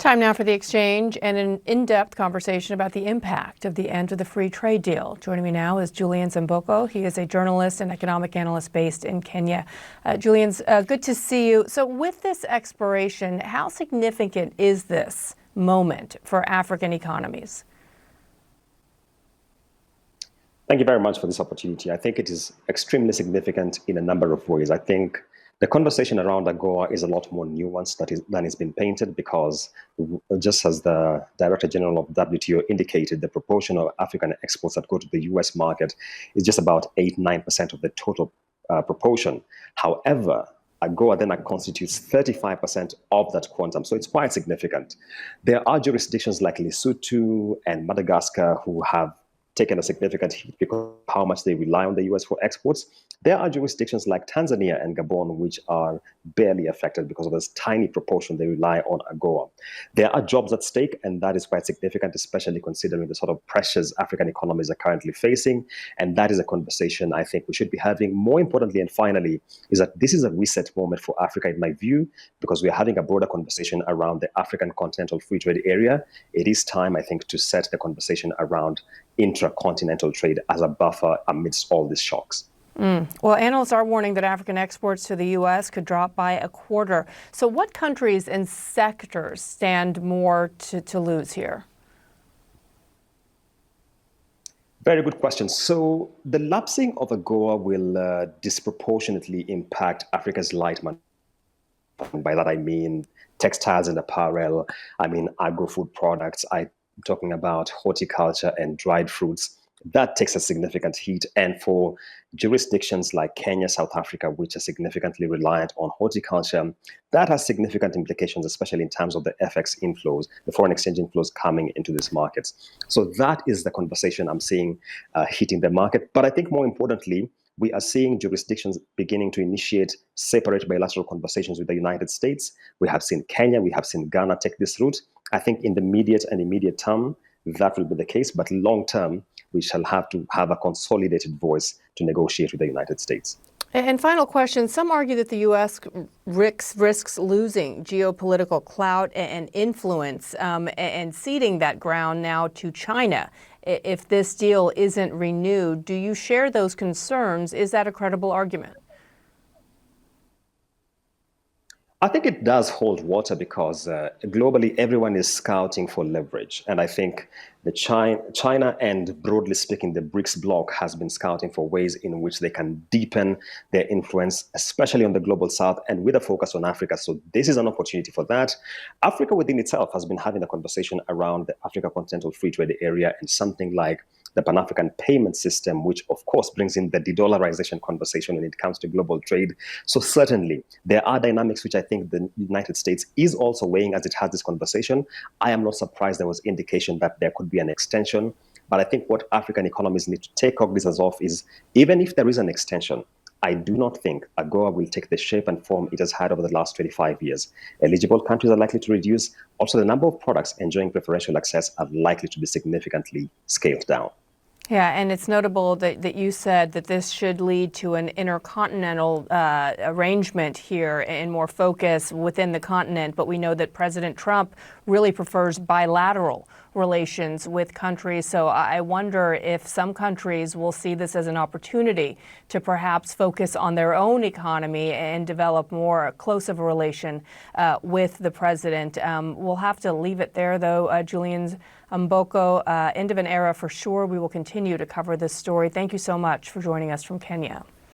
Time now for The Exchange and an in-depth conversation about the impact of the end of the free trade deal. Joining me now is Julian Zamboko. He is a journalist and economic analyst based in Kenya. Julian, good to see you. So with this expiration, how significant is this moment for African economies? Thank you very much for this opportunity. I think it is extremely significant in a number of ways. I think the conversation around AGOA is a lot more nuanced than it's been painted, because just as the Director General of WTO indicated, the proportion of African exports that go to the US market is just about 8-9% of the total proportion. However, AGOA then constitutes 35% of that quantum, so it's quite significant. There are jurisdictions like Lesotho and Madagascar who have taken a significant hit because of how much they rely on the US for exports. There are jurisdictions like Tanzania and Gabon which are barely affected because of this tiny proportion they rely on AGOA. There are jobs at stake, and that is quite significant, especially considering the sort of pressures African economies are currently facing. And that is a conversation I think we should be having. More importantly, and finally, is that this is a reset moment for Africa, in my view, because we are having a broader conversation around the African continental free trade area. It is time, I think, to set the conversation around intracontinental trade as a buffer amidst all these shocks. Well, analysts are warning that African exports to the U.S. could drop by a quarter. So what countries and sectors stand more to lose here? Very good question. So the lapsing of AGOA will disproportionately impact Africa's light manufacturing. By that I mean textiles and apparel, I mean agro-food products, I'm talking about horticulture and dried fruits. That takes a significant hit. And for jurisdictions like Kenya, South Africa, which are significantly reliant on horticulture, that has significant implications, especially in terms of the FX inflows, the foreign exchange inflows coming into these markets. So that is the conversation I'm seeing hitting the market. But I think more importantly, we are seeing jurisdictions beginning to initiate separate bilateral conversations with the United States. We have seen Kenya, we have seen Ghana take this route. I think in the immediate term, that will be the case. But long term, we shall have to have a consolidated voice to negotiate with the United States. And final question, some argue that the U.S. risks losing geopolitical clout and influence and ceding that ground now to China if this deal isn't renewed. Do you share those concerns? Is that a credible argument? I think it does hold water because globally everyone is scouting for leverage. And I think the China and, broadly speaking, the BRICS bloc has been scouting for ways in which they can deepen their influence, especially on the global south and with a focus on Africa. So this is an opportunity for that. Africa within itself has been having a conversation around the Africa Continental Free Trade Area and something like the Pan-African payment system, which of course brings in the de-dollarization conversation when it comes to global trade. So certainly there are dynamics which I think the United States is also weighing as it has this conversation. I am not surprised there was indication that there could be an extension, but I think what African economies need to take cognizance of is, even if there is an extension, I do not think AGOA will take the shape and form it has had over the last 25 years. Eligible countries are likely to reduce. Also, the number of products enjoying preferential access are likely to be significantly scaled down. Yeah, and it's notable that you said that this should lead to an intercontinental arrangement here and more focus within the continent. But we know that President Trump really prefers bilateral relations with countries. So I wonder if some countries will see this as an opportunity to perhaps focus on their own economy and develop more close of a relation with the president. We'll have to leave it there, though. Julian Zamboko, end of an era for sure. We will continue to cover this story. Thank you so much for joining us from Kenya.